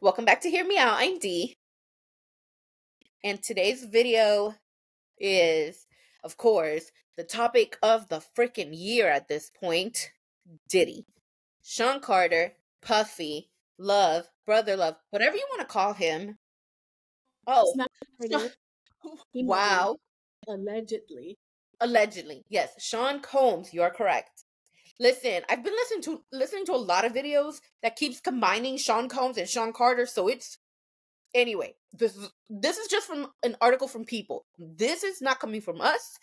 Welcome back to Hear Me Out. I'm Dee. And today's video is, of course, the topic of the freaking year at this point. Diddy. Sean Carter, Puffy, Love, Brother Love, whatever you want to call him. Oh, wow. Allegedly. Allegedly. Yes, Sean Combs, you are correct. Listen, I've been listening to a lot of videos that keeps combining Sean Combs and Sean Carter, so it's anyway, this is just from an article from People. This is not coming from us.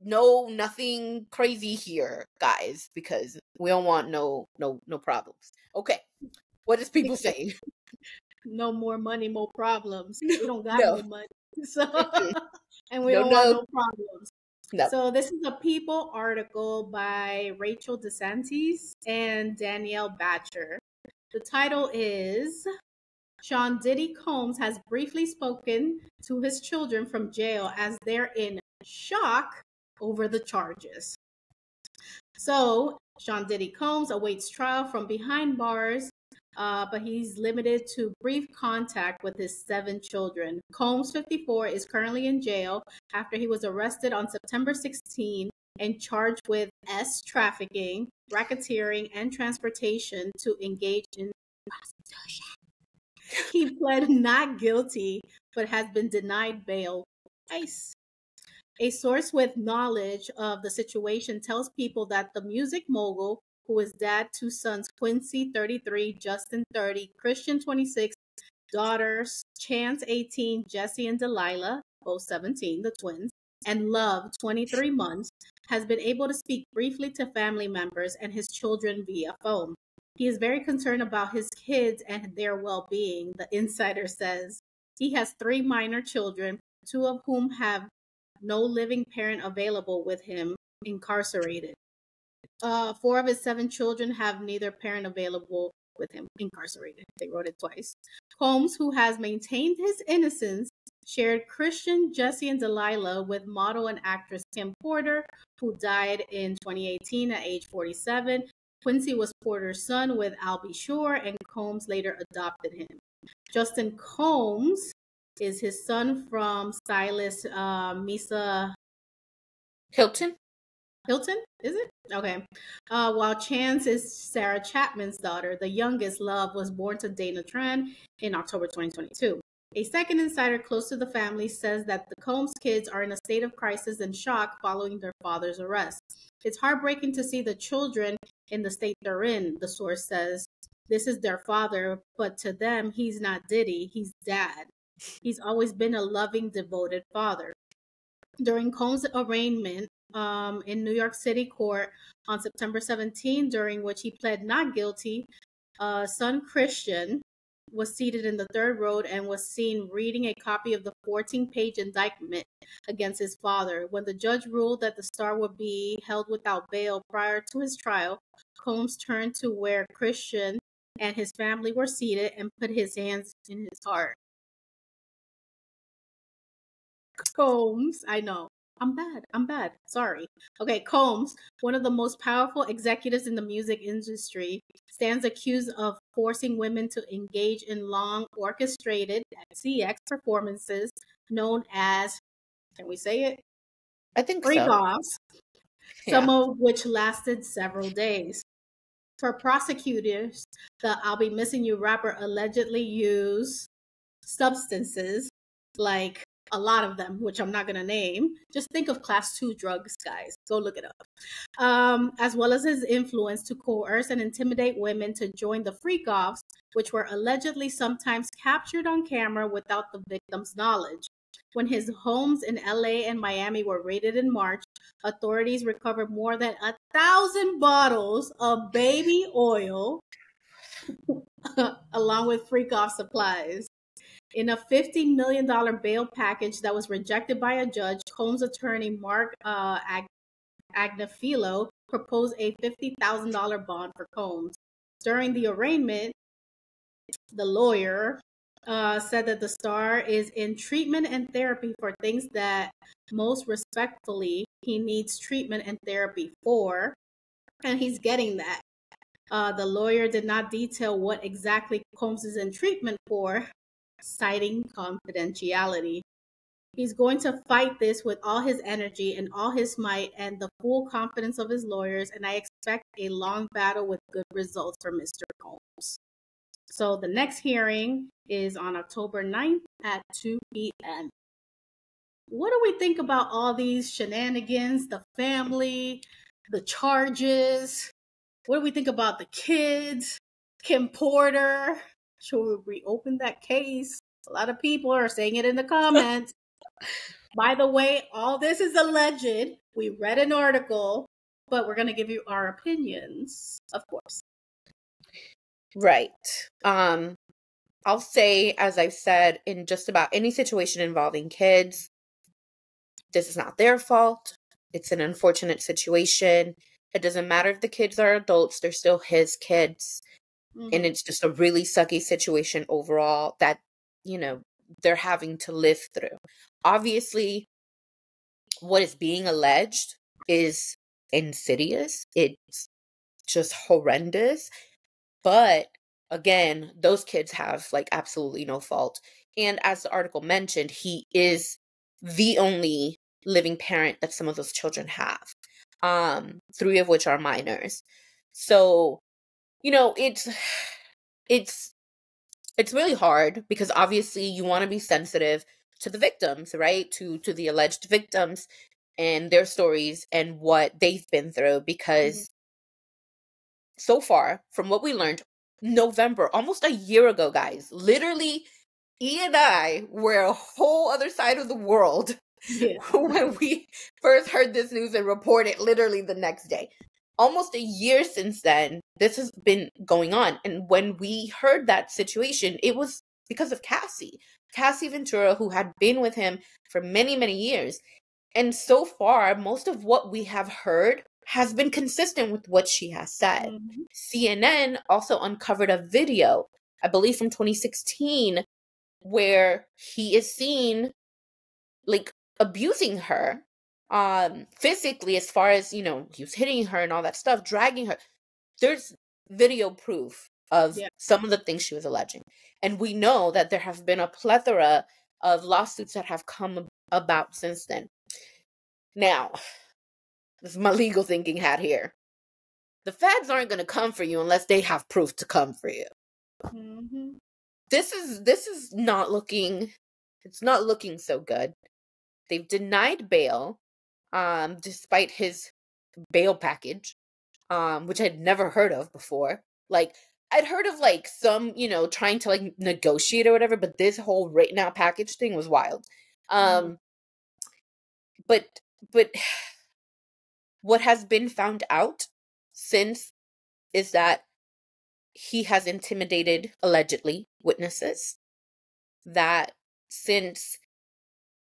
No, nothing crazy here, guys, because we don't want no problems. Okay. What is People saying? No more money, more problems. We don't got no money. So and we don't want no problems. No. So this is a People article by Rachel DeSantis and Danielle Batcher. The title is Sean Diddy Combs has briefly spoken to his children from jail as they're in shock over the charges. So Sean Diddy Combs awaits trial from behind bars, but he's limited to brief contact with his 7 children. Combs, 54, is currently in jail after he was arrested on September 16 and charged with trafficking, racketeering, and transportation to engage in prostitution. He pled not guilty, but has been denied bail twice. A source with knowledge of the situation tells People that the music mogul, who is dad to sons Quincy, 33, Justin, 30, Christian, 26, daughters Chance, 18, Jesse and Delilah, both 17, the twins, and Love, 23 months, has been able to speak briefly to family members and his children via phone. He is very concerned about his kids and their well-being, the insider says. He has 3 minor children, 2 of whom have no living parent available with him, incarcerated. 4 of his 7 children have neither parent available with him, incarcerated. They wrote it twice. Combs, who has maintained his innocence, shared Christian, Jesse, and Delilah with model and actress Kim Porter, who died in 2018 at age 47. Quincy was Porter's son with Albie Shore, and Combs later adopted him. Justin Combs is his son from stylist Misa Hilton, is it? Okay. While Chance is Sarah Chapman's daughter, the youngest, Love, was born to Dana Tran in October 2022. A second insider close to the family says that the Combs kids are in a state of crisis and shock following their father's arrest. It's heartbreaking to see the children in the state they're in, the source says. This is their father, but to them, he's not Diddy, he's dad. He's always been a loving, devoted father. During Combs' arraignment in New York City court on September 17, during which he pled not guilty, son Christian was seated in the third row and was seen reading a copy of the 14-page indictment against his father. When the judge ruled that the star would be held without bail prior to his trial, Combs turned to where Christian and his family were seated and put his hands in his heart. Combs, I know. I'm bad. Sorry. Okay, Combs, one of the most powerful executives in the music industry, stands accused of forcing women to engage in long orchestrated sex performances known as, can we say it? I think freak-offs, some of which lasted several days. For prosecutors, the I'll Be Missing You rapper allegedly used substances like a lot of them, which I'm not going to name. Just think of class 2 drugs, guys. Go look it up. As well as his influence to coerce and intimidate women to join the freak-offs, which were allegedly sometimes captured on camera without the victim's knowledge. When his homes in LA and Miami were raided in March, authorities recovered more than 1,000 bottles of baby oil along with freak-off supplies. In a $50 million bail package that was rejected by a judge, Combs' attorney Mark Agnafilo proposed a $50,000 bond for Combs. During the arraignment, the lawyer said that the star is in treatment and therapy for things that most respectfully he needs treatment and therapy for, and he's getting that. The lawyer did not detail what exactly Combs is in treatment for, citing confidentiality. He's going to fight this with all his energy and all his might and the full confidence of his lawyers, and I expect a long battle with good results for Mr. Combs. So the next hearing is on October 9th at 2 p.m. What do we think about all these shenanigans, the family, the charges? What do we think about the kids? Kim Porter? Should we reopen that case? A lot of people are saying it in the comments. By the way, all this is alleged. We read an article, but we're going to give you our opinions, of course. Right. I'll say, as I've said, in just about any situation involving kids, this is not their fault. It's an unfortunate situation. It doesn't matter if the kids are adults, they're still his kids. Mhm. And it's just a really sucky situation overall that, they're having to live through. Obviously, what is being alleged is insidious. It's just horrendous. But again, those kids have like absolutely no fault. And as the article mentioned, he is the only living parent that some of those children have. 3 of which are minors. So, it's really hard because obviously you want to be sensitive to the victims, right? To the alleged victims and their stories and what they've been through because so far, from what we learned, November, almost a year ago, guys, literally, E and I were a whole other side of the world when we first heard this news and reported literally the next day. Almost a year since then, this has been going on. And when we heard that situation, it was because of Cassie Ventura, who had been with him for many, many years. And so far, most of what we have heard has been consistent with what she has said. Mhm. CNN also uncovered a video, I believe from 2016, where he is seen like abusing her physically, as far as, he was hitting her and all that stuff, dragging her. There's video proof of some of the things she was alleging. And we know that there have been a plethora of lawsuits that have come about since then. Now, this is my legal thinking hat here. The feds aren't going to come for you unless they have proof to come for you. Mm-hmm. This is not looking, it's not looking so good. They've denied bail, despite his bail package, which I'd never heard of before. Like, I'd heard of like some, trying to like negotiate or whatever, but this whole written out package thing was wild. But what has been found out since is that he has intimidated, allegedly, witnesses. That since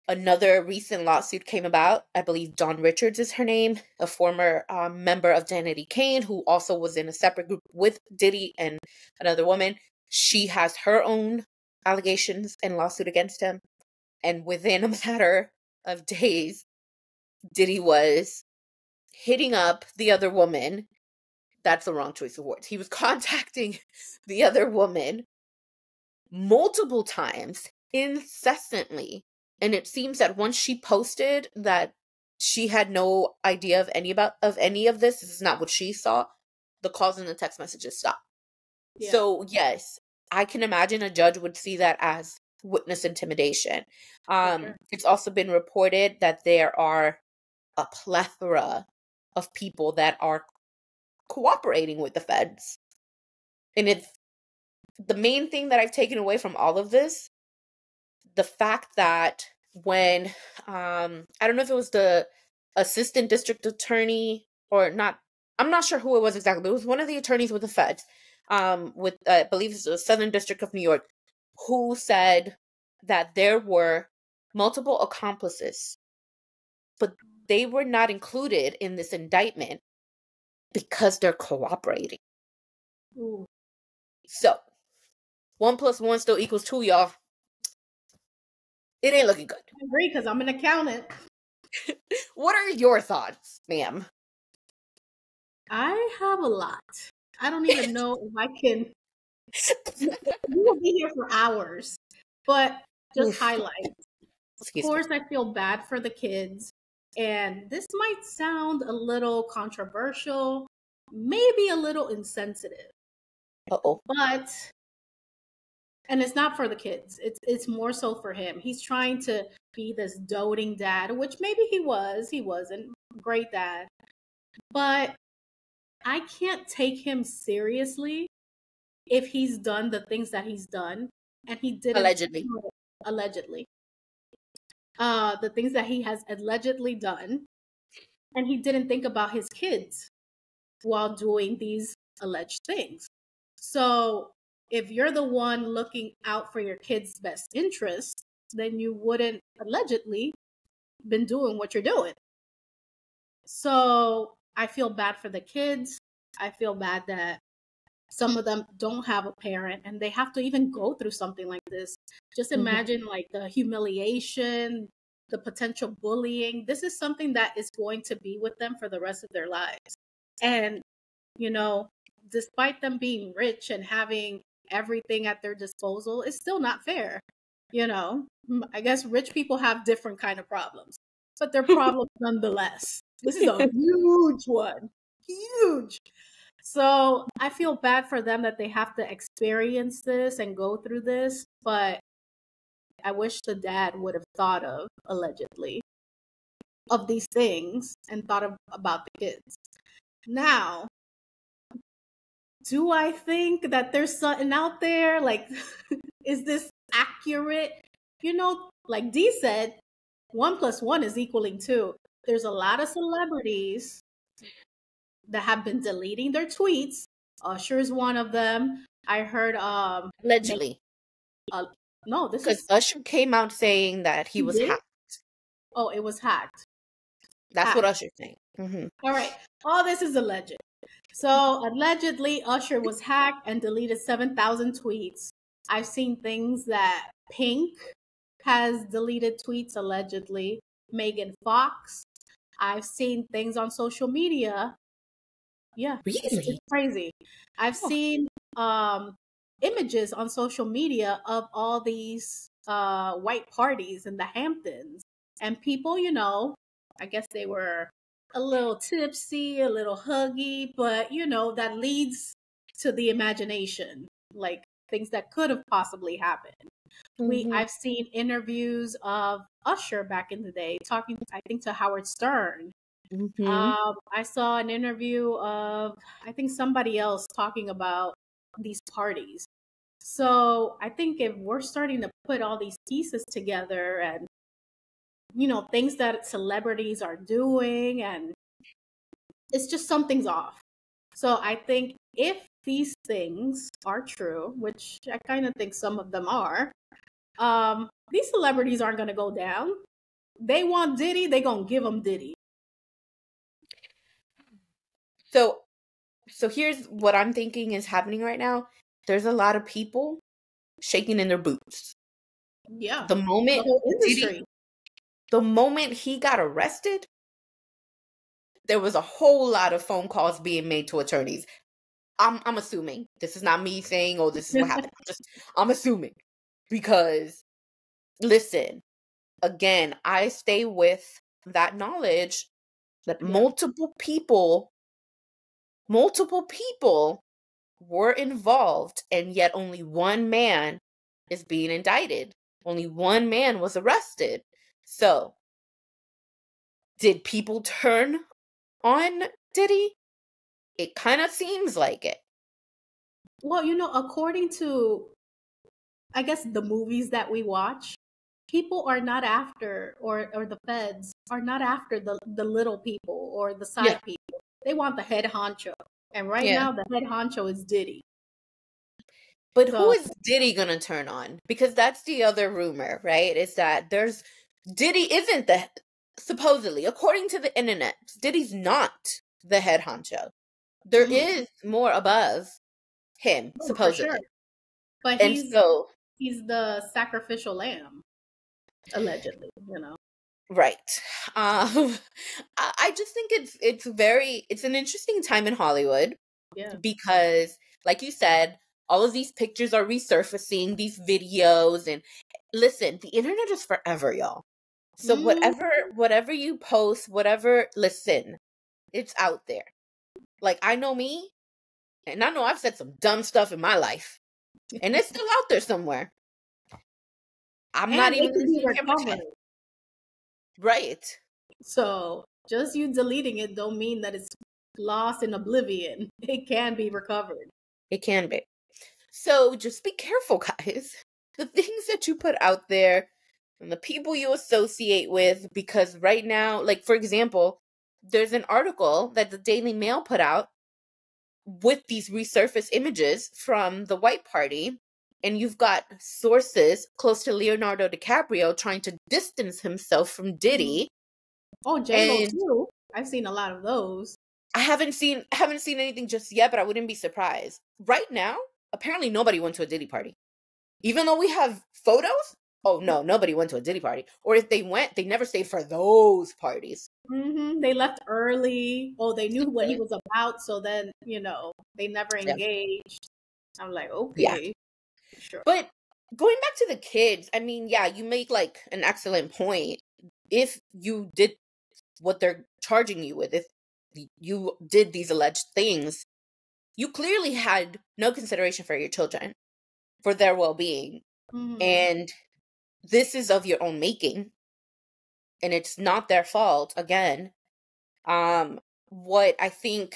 another recent lawsuit came about, I believe Dawn Richards is her name, a former member of Danity Kane, who also was in a separate group with Diddy and another woman. She has her own allegations and lawsuit against him. And within a matter of days, Diddy was hitting up the other woman. That's the wrong choice of words. He was contacting the other woman multiple times, incessantly. And it seems that once she posted that she had no idea of any of this is not what she saw, the calls and the text messages stopped. Yeah. So yes, I can imagine a judge would see that as witness intimidation. Sure. It's also been reported that there are a plethora of people that are cooperating with the feds. And it's the main thing that I've taken away from all of this, the fact that when, I don't know if it was the assistant district attorney or not, I'm not sure who it was exactly, but it was one of the attorneys with the feds, with, I believe it's the Southern District of New York, who said that there were multiple accomplices, but they were not included in this indictment because they're cooperating. Ooh. So, 1 + 1 still equals 2, y'all. It ain't looking good. I agree, because I'm an accountant. What are your thoughts, ma'am? I have a lot. I don't even know if I can. We will be here for hours, but just Oof. highlight. Of Excuse me. course, I feel bad for the kids, and this might sound a little controversial, maybe a little insensitive, Uh-oh. but and it's not for the kids. It's more so for him. He's trying to be this doting dad, which maybe he was. He wasn't great dad, but I can't take him seriously if he's done the things that he's done, and he didn't Allegedly. allegedly the things that he has allegedly done, and he didn't think about his kids while doing these alleged things. So if you're the one looking out for your kids' best interest, then you wouldn't allegedly been doing what you're doing. So I feel bad for the kids. I feel bad that some of them don't have a parent and they have to even go through something like this. Just Mhm. imagine like the humiliation, the potential bullying. This is something that is going to be with them for the rest of their lives. And, you know, despite them being rich and having everything at their disposal, it's still not fair. You know, I guess rich people have different kind of problems, but they're problems nonetheless. This is a huge one. Huge. So I feel bad for them that they have to experience this and go through this, but I wish the dad would have thought of, allegedly, of these things and thought about the kids. Now, do I think that there's something out there? Like, is this accurate? You know, like Dee said, 1 plus 1 is equaling 2. There's a lot of celebrities that have been deleting their tweets. Usher is one of them. I heard Allegedly. uh, no, this Because is Usher came out saying that he he was did. hacked. Oh, it was hacked. That's what Hacked. Usher's saying. Hmm. All right. All this is alleged. So allegedly, Usher was hacked and deleted 7,000 tweets. I've seen things that Pink has deleted tweets allegedly. Megan Fox. I've seen things on social media. Yeah, it's Really? crazy. I've Oh. seen images on social media of all these white parties in the Hamptons, and people, you know, I guess they were a little tipsy, a little huggy, but you know, that leads to the imagination, like things that could have possibly happened. Hmm. I've seen interviews of Usher back in the day talking, I think, to Howard Stern. Hmm. I saw an interview of, I think, somebody else talking about these parties. So I think if we're starting to put all these pieces together and, you know, things that celebrities are doing, and it's just something's off. So I think if these things are true, which I kind of think some of them are, these celebrities aren't going to go down. They want Diddy, they going to give them Diddy. So, so here's what I'm thinking is happening right now. There's a lot of people shaking in their boots. Yeah. The The moment whole Diddy, industry. the moment he got arrested, there was a whole lot of phone calls being made to attorneys. I'm assuming. This is not me saying, oh, this is what happened. I'm assuming. Because listen, again, I stay with that knowledge that Yeah. multiple people were involved, and yet only one man is being indicted. Only one man was arrested. So, did people turn on Diddy? It kind of seems like it. Well, you know, according to, I guess, the movies that we watch, people are not after, or the feds are not after the little people or the Yeah. side people. They want the head honcho. And right Yeah. now, the head honcho is Diddy. But who So, is Diddy gonna turn on? Because that's the other rumor, right? Is that Diddy isn't the supposedly, according to the internet, Diddy's not the head honcho. There mm, is more above him, oh, for sure. supposedly. But And so, he's the sacrificial lamb, allegedly, you know. right. Um I just think it's an interesting time in Hollywood. Yeah. because, like you said, all of these pictures are resurfacing, these videos, and listen, the internet is forever, y'all. So Mm, whatever you post, whatever, listen, it's out there. Like, I know me, and I know I've said some dumb stuff in my life, and it's still out there somewhere. I'm not and even it gonna can be sit here and recovered. pretend. Right. So just you deleting it don't mean that it's lost in oblivion. It can be recovered. It can be. So just be careful, guys. The things that you put out there and the people you associate with, because right now, like, for example, there's an article that the Daily Mail put out with these resurfaced images from the White Party, and you've got sources close to Leonardo DiCaprio trying to distance himself from Mhm. Diddy. Oh, J-Lo And too. I've seen a lot of those. I haven't seen anything just yet, but I wouldn't be surprised. Right now, apparently nobody went to a Diddy party. Even though we have photos, oh no, nobody went to a Diddy party. Or if they went, they never stayed for those parties. They left early. Oh, they knew what he Mhm. was about, so then, they never Yeah. engaged. I'm like, Yeah. okay, sure. But going back to the kids, I mean, yeah, you make like an excellent point. If you did what they're charging you with, if you did these alleged things, you clearly had no consideration for your children, for their well-being. Hmm. And this is of your own making, and it's not their fault. Again, what I think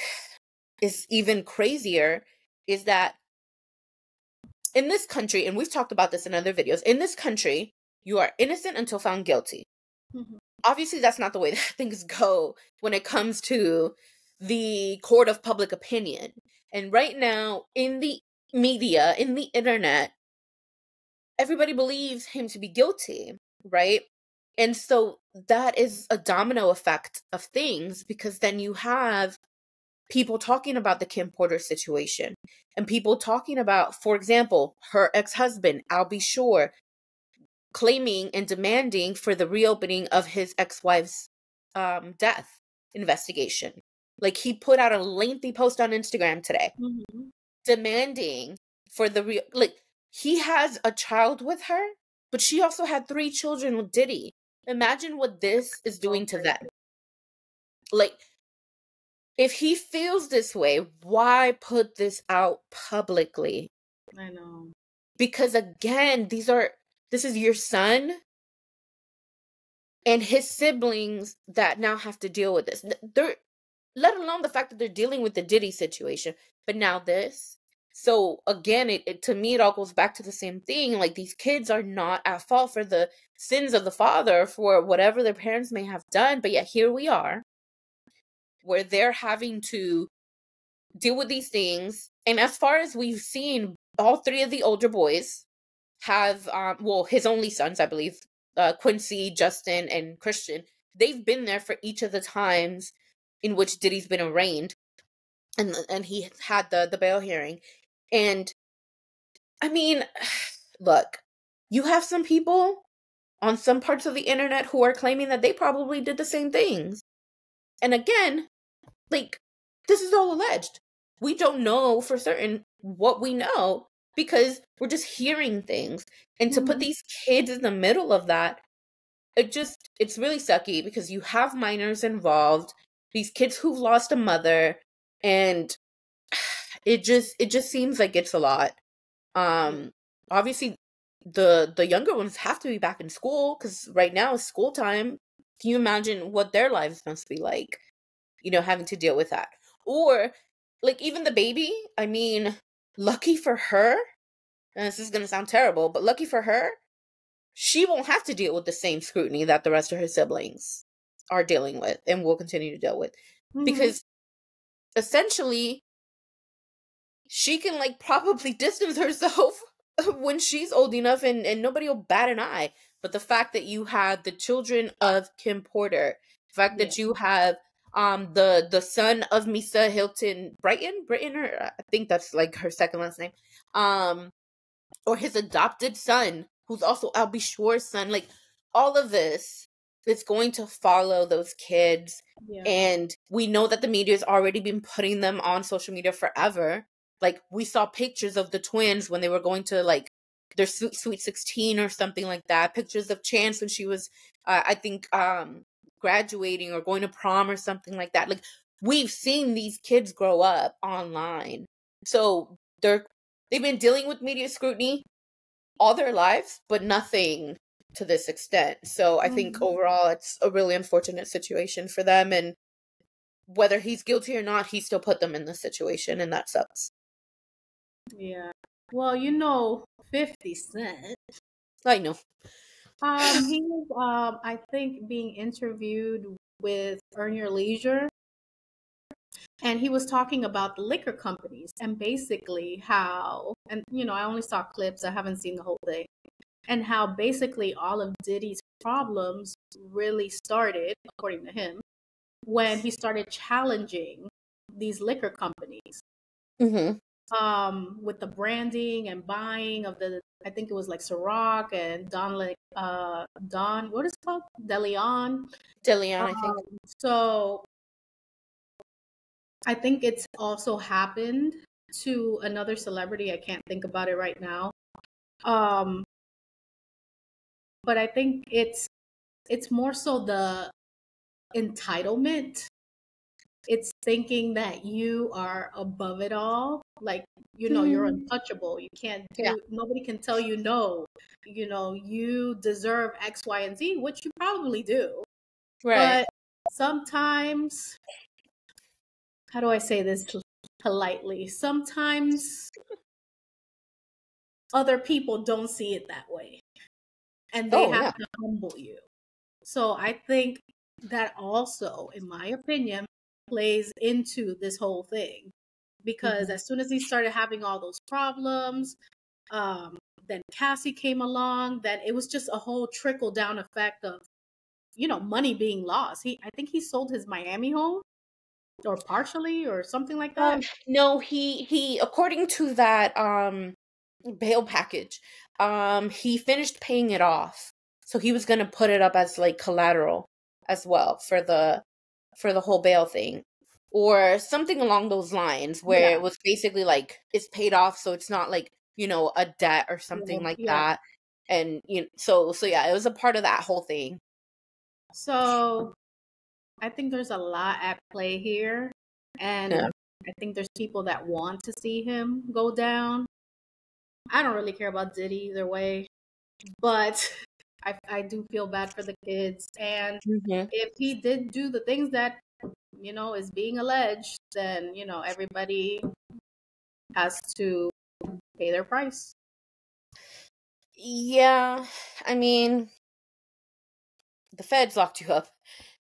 is even crazier is that in this country, and we've talked about this in other videos, in this country, you are innocent until found guilty. Hmm. Obviously, that's not the way that things go when it comes to the court of public opinion. And right now, in the media, in the internet, everybody believes him to be guilty, right? And so that is a domino effect of things, because then you have people talking about the Kim Porter situation and people talking about, for example, her ex-husband, I'll be sure, claiming and demanding for the reopening of his ex-wife's death investigation. Like, he put out a lengthy post on Instagram today Hmm. demanding for the real, like, he has a child with her, but she also had 3 children with Diddy. Imagine what this is So doing to them. crazy. Like, if he feels this way, why put this out publicly? I know. Because again, this is your son and his siblings that now have to deal with this. They're, let alone the fact that they're dealing with the Diddy situation, but now this. So again, it to me, it all goes back to the same thing. Like, these kids are not at fault for the sins of the father, for whatever their parents may have done, but yet here we are, where they're having to deal with these things. And as far as we've seen, all 3 of the older boys have, well, his only sons, I believe, Quincy, Justin, and Christian, they've been there for each of the times in which Diddy's been arraigned, and he had the bail hearing. And I mean, look, you have some people on some parts of the internet who are claiming that they probably did the same things. And again, like, this is all alleged. We don't know for certain what we know because we're just hearing things. And to put Hmm. these kids in the middle of that, it's really sucky, because you have minors involved, these kids who've lost a mother, and it just seems like it's a lot. Yeah. Obviously the younger ones have to be back in school, because right now is school time. Can you imagine what their lives must be like, having to deal with that? Or, like, even the baby, I mean, lucky for her, and this is going to sound terrible, but lucky for her, she won't have to deal with the same scrutiny that the rest of her siblings are dealing with and will continue to deal with. Hmm. Because essentially, she can, like, probably distance herself when she's old enough, and nobody will bat an eye. But the fact that you have the children of Kim Porter, the fact Yeah. that you have the son of Misa Hilton Brighton, or I think that's like her second last name, um or his adopted son, who's also Albie Shore's son, like, all of this, it's going to follow those kids. Yeah. And we know that the media's already been putting them on social media forever. Like, we saw pictures of the twins when they were going to, like, their Sweet 16 or something like that. Pictures of Chance when she was, I think, graduating or going to prom or something like that. Like, we've seen these kids grow up online. So they've been dealing with media scrutiny all their lives, but nothing to this extent. So I think overall it's a really unfortunate situation for them, and whether he's guilty or not, he still put them in this situation, and that sucks. Yeah. Well, 50 Cent. I know. He was, I think, being interviewed with Earn Your Leisure, and he was talking about the liquor companies and basically how, and I only saw clips, I haven't seen the whole thing, and how basically all of Diddy's problems really started, according to him, when he started challenging these liquor companies. Mm-hmm. With the branding and buying of I think it was like Ciroc and Don, what is it called? DeLeon. DeLeon, I think. So I think it's also happened to another celebrity. I can't think about it right now. But I think it's more so the entitlement. It's thinking that you are above it all. Like, you're untouchable. You can't Yeah. nobody can tell you no. You deserve X, Y, and Z, which you probably do. Right. But sometimes, how do I say this politely? Sometimes other people don't see it that way, and they Oh, have yeah. to humble you. So I think that also, in my opinion, plays into this whole thing. Because as soon as he started having all those problems, then Cassie came along, then it was just a whole trickle down effect of, money being lost. I think he sold his Miami home, or partially, or something like that. No, he according to that bail package, he finished paying it off. So he was going to put it up as like collateral as well for the whole bail thing, or something along those lines, where Yeah. it was basically like it's paid off, so it's not like, a debt or something like Yeah. that. And so yeah, it was a part of that whole thing. So I think there's a lot at play here. And Yeah. I think there's people that want to see him go down. I don't really care about Diddy either way, but I do feel bad for the kids. And Mm-hmm. if he did do the things that, is being alleged, then, everybody has to pay their price. Yeah, I mean, the feds locked you up.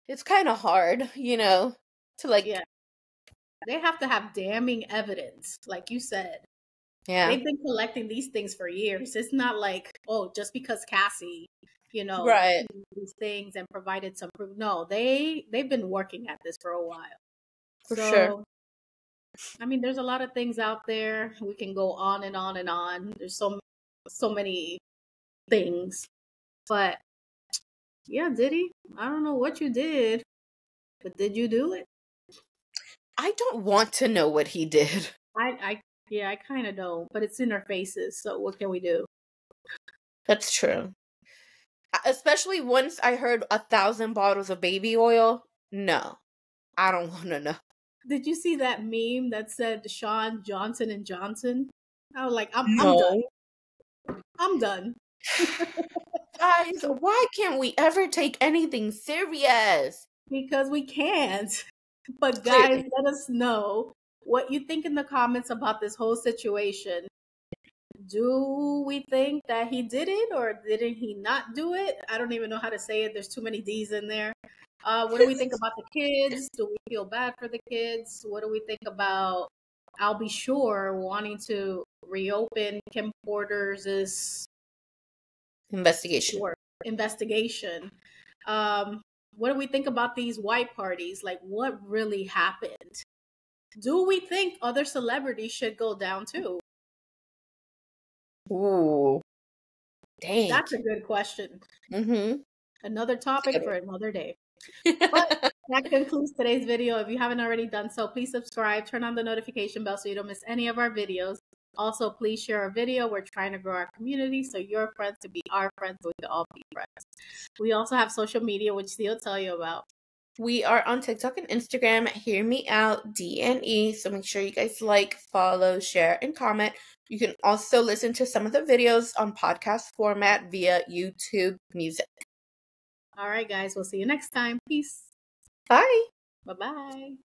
It's kind of hard, to like, Yeah. They have to have damning evidence, like you said. yeah, They've been collecting these things for years. It's not like, oh, just because Cassie, right, these things and provided some proof. No, they've been working at this for a while. for sure. So, I mean, there's a lot of things out there. We can go on and on and on. There's so many things. But yeah, Diddy, I don't know what you did, but did you do it? I don't want to know what he did. Yeah, I kind of don't, but it's in our faces. So what can we do? That's true. Especially once I heard 1,000 bottles of baby oil. No, I don't want to know. Did you see that meme that said Sean Johnson and Johnson? I was like, I'm done. No. I'm done. Guys, why can't we ever take anything serious? Because we can't. But guys, Clearly. let us know what you think in the comments about this whole situation. Do we think that he did it, or didn't he not do it? I don't even know how to say it. There's too many D's in there. What do we think about the kids? Do we feel bad for the kids? What do we think about I'll Be Sure wanting to reopen Kim Porter's Investigation. investigation? What do we think about these white parties? Like, what really happened? Do we think other celebrities should go down too? Ooh. Dang. That's a good question. Mm-hmm. Another topic for another day. But that concludes today's video. If you haven't already done so, please subscribe, turn on the notification bell so you don't miss any of our videos. Also, please share our video. We're trying to grow our community, so your friends can be our friends, so we can all be friends. We also have social media, which Theo will tell you about. We are on TikTok and Instagram, Hear Me Out, DNE. So make sure you guys like, follow, share, and comment. You can also listen to some of the videos on podcast format via YouTube Music. All right, guys. We'll see you next time. Peace. Bye. Bye-bye.